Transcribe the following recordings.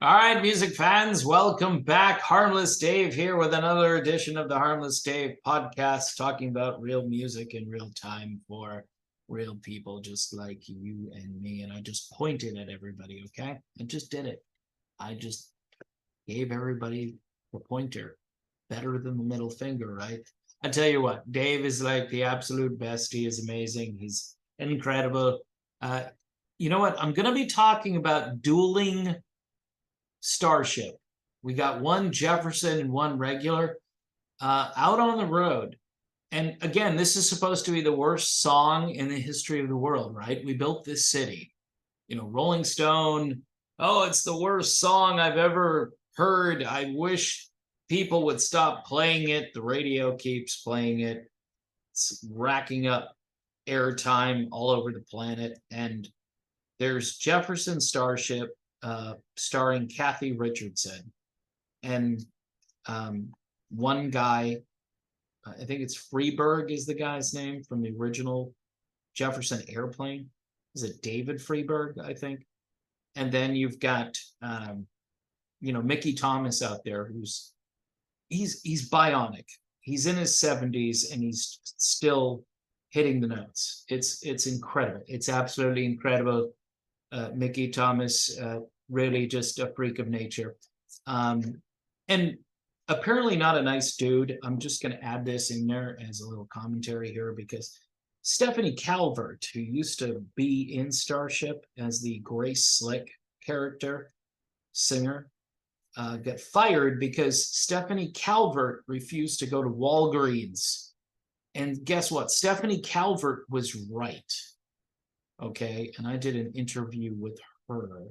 All right, music fans, welcome back. Harmless Dave here with another edition of the Harmless Dave podcast, talking about real music in real time for real people just like you and me. And I just pointed at everybody, okay? I just did it. I just gave everybody the pointer. Better than the middle finger, right? I tell you what, Dave is like the absolute best. He is amazing. He's incredible. Uh, you know what? I'm going to be talking about dueling Starship. We got one Jefferson and one regular out on the road. And again, this is supposed to be the worst song in the history of the world, right? We built this city. Rolling Stone, oh, it's the worst song I've ever heard. I wish people would stop playing it. The radio keeps playing it. It's racking up airtime all over the planet. And there's Jefferson Starship, starring Cathy Richardson, and one guy, I think it's Freeberg is the guy's name from the original Jefferson airplane. Is it David Freeberg, I think? And then you've got Mickey Thomas out there he's bionic. He's in his 70s and he's still hitting the notes. It's incredible. It's absolutely incredible. Mickey Thomas, really just a freak of nature. And apparently not a nice dude. I'm just going to add this in there as a little commentary here because Stephanie Calvert, who used to be in Starship as the Grace Slick character, singer, got fired because Stephanie Calvert refused to go to Walgreens. And guess what? Stephanie Calvert was right. Okay, and I did an interview with her,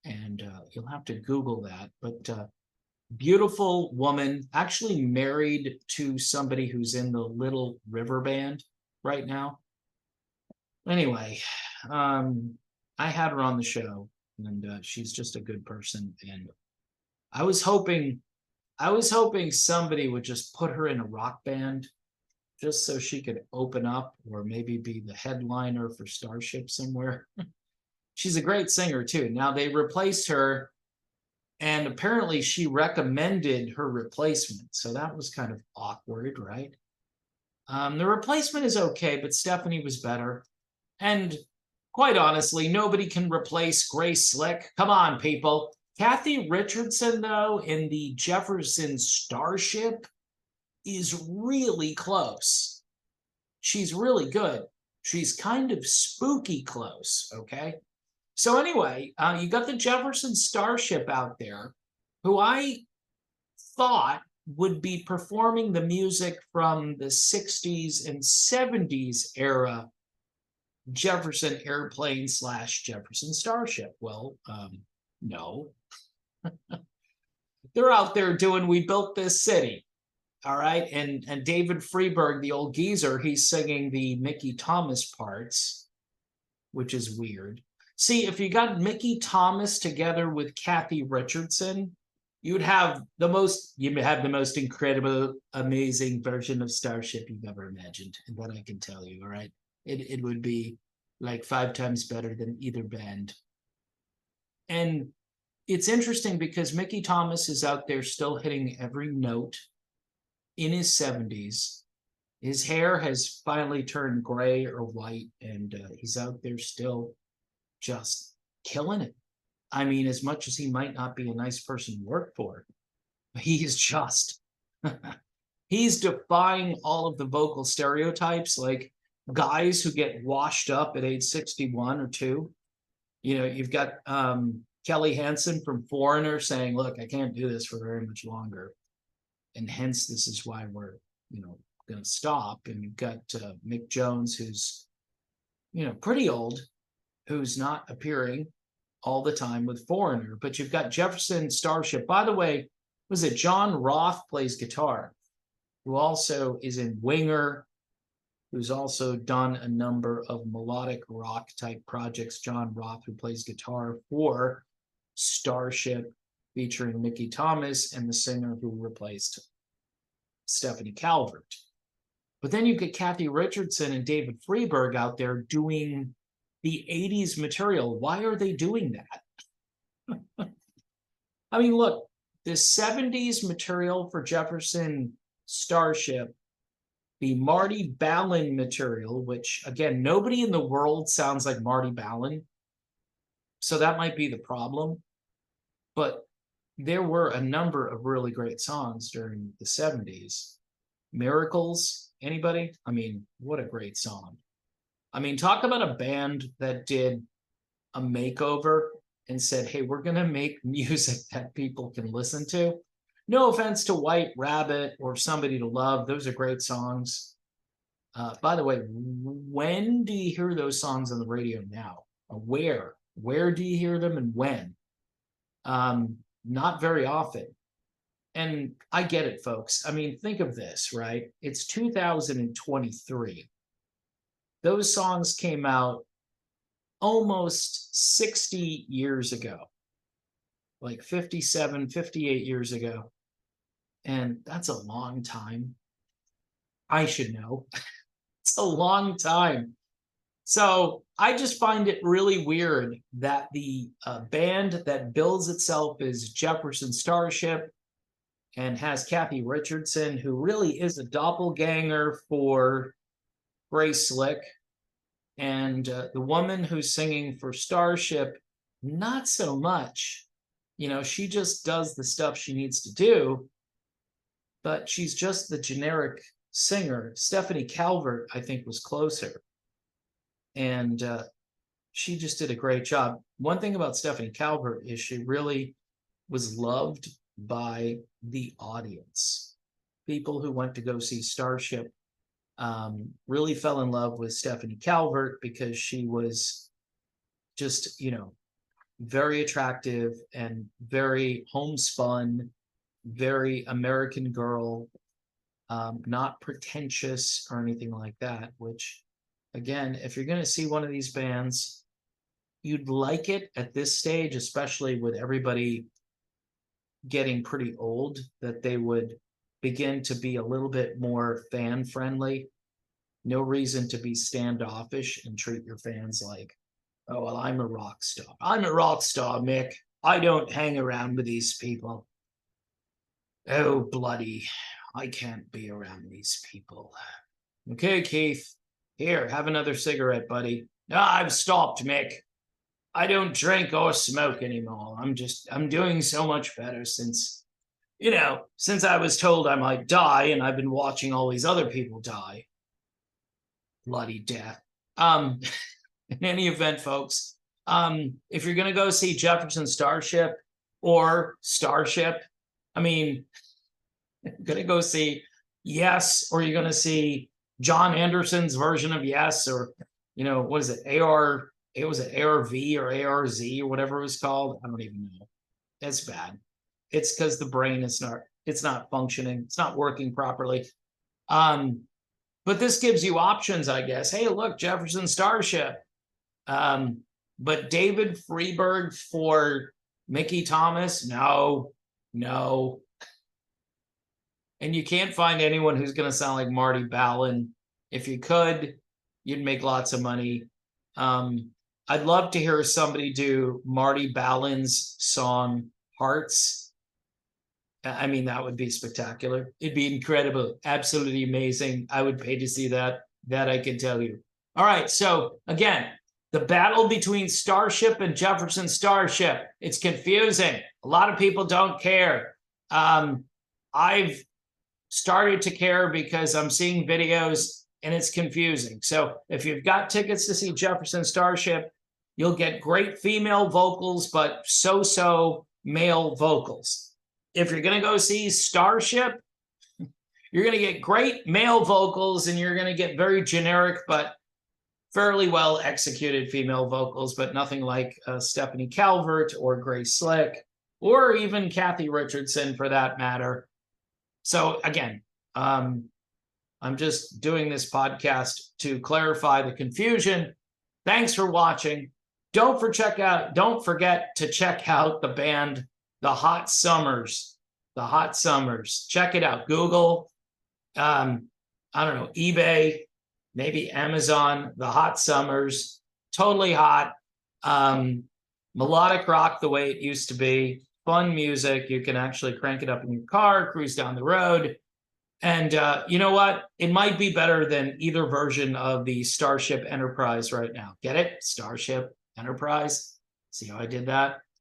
and you'll have to Google that. But beautiful woman, actually married to somebody who's in the Little River Band right now. Anyway, I had her on the show, and she's just a good person. And I was hoping somebody would just put her in a rock band just so she could open up or maybe be the headliner for Starship somewhere. She's a great singer too. Now they replaced her, and apparently she recommended her replacement. So that was kind of awkward, right? The replacement is okay, but Stephanie was better. And quite honestly, nobody can replace Grace Slick. Come on, people. Cathy Richardson, though, in the Jefferson Starship, is really close. She's really good. She's kind of spooky close, okay? So anyway, you got the Jefferson Starship out there, who I thought would be performing the music from the 60s and 70s era Jefferson airplane / Jefferson Starship. Well, no. They're out there doing We Built This City. All right. And David Freeberg, the old geezer, he's singing the Mickey Thomas parts, which is weird. See, if you got Mickey Thomas together with Cathy Richardson, you'd have the most incredible, amazing version of Starship you've ever imagined. And that I can tell you, all right? It would be like 5 times better than either band. And it's interesting because Mickey Thomas is out there still hitting every note in his 70s. His hair has finally turned gray or white, and he's out there still just killing it. I mean, as much as he might not be a nice person to work for, he's just, he's defying all of the vocal stereotypes, like guys who get washed up at age 61 or 2. You've got Kelly Hansen from Foreigner saying, look, I can't do this for very much longer. And hence, this is why we're, going to stop. And you've got Mick Jones, who's, pretty old, who's not appearing all the time with Foreigner. But you've got Jefferson Starship. By the way, was it John Roth plays guitar, who also is in Winger, who's also done a number of melodic rock type projects. John Roth, who plays guitar for Starship, featuring Mickey Thomas and the singer who replaced Stephanie Calvert. But then you get Cathy Richardson and David Freeberg out there doing the 80s material. Why are they doing that? I mean, look, the 70s material for Jefferson Starship, the Marty Balin material, which again, nobody in the world sounds like Marty Balin. So that might be the problem. But there were a number of really great songs during the 70s. Miracles, anybody? I mean, what a great song. I mean, talk about a band that did a makeover and said, hey, we're going to make music that people can listen to. No offense to White Rabbit or Somebody to Love. Those are great songs. By the way, when do you hear those songs on the radio now? Where? Where do you hear them and when? Not very often. And I get it, folks. I mean, think of this, right? It's 2023. Those songs came out almost 60 years ago, like 57, 58 years ago. And that's a long time. I should know. It's a long time. So I just find it really weird that the band that bills itself as Jefferson Starship and has Cathy Richardson, who really is a doppelganger for Grace Slick, and the woman who's singing for Starship, not so much. You know, she just does the stuff she needs to do, but she's just the generic singer. Stephanie Calvert, I think, was closer. And she just did a great job. One thing about Stephanie Calvert is she really was loved by the audience. People who went to go see Starship really fell in love with Stephanie Calvert because she was just, you know, very attractive and very homespun, very American girl, not pretentious or anything like that, which, again, if you're going to see one of these bands, you'd like it at this stage, especially with everybody getting pretty old, that they would begin to be a little bit more fan friendly. No reason to be standoffish and treat your fans like, oh, well, I'm a rock star. I'm a rock star, Mick. I don't hang around with these people. Oh, bloody, I can't be around these people. Okay, Keith, here, have another cigarette, buddy. No, I've stopped, Mick. I don't drink or smoke anymore. I'm doing so much better since, you know, since I was told I might die and I've been watching all these other people die. Bloody death. In any event, folks, if you're going to go see Jefferson Starship or Starship, I mean, you're going to go see Yes, or you're going to see John Anderson's version of Yes, or, you know, what is it? Was it ARV or ARZ or whatever it was called? I don't even know. It's bad. It's because the brain is not functioning. It's not working properly. But this gives you options, I guess. Hey, look, Jefferson Starship. But David Freeberg for Mickey Thomas? No. And you can't find anyone who's going to sound like Marty Balin. If you could, you'd make lots of money. I'd love to hear somebody do Marty Balin's song Hearts. I mean, that would be spectacular. It'd be incredible, absolutely amazing. I would pay to see that. That I can tell you. All right, so again, the battle between Starship and Jefferson Starship. It's confusing. A lot of people don't care. I've started to care because I'm seeing videos and it's confusing. So if you've got tickets to see Jefferson Starship, you'll get great female vocals, but so-so male vocals. If you're going to go see Starship, you're going to get great male vocals and you're going to get very generic but fairly well executed female vocals, but nothing like Stephanie Calvert or Grace Slick or even Cathy Richardson for that matter. So again, I'm just doing this podcast to clarify the confusion. Thanks for watching. Don't forget to check out the band The Hot Summers. The Hot Summers. Check it out. Google, I don't know, eBay, maybe Amazon. The Hot Summers. Totally hot. Melodic rock the way it used to be. fun music. You can actually crank it up in your car, cruise down the road. And you know what? It might be better than either version of the Starship Enterprise right now. Get it? Starship Enterprise. See how I did that?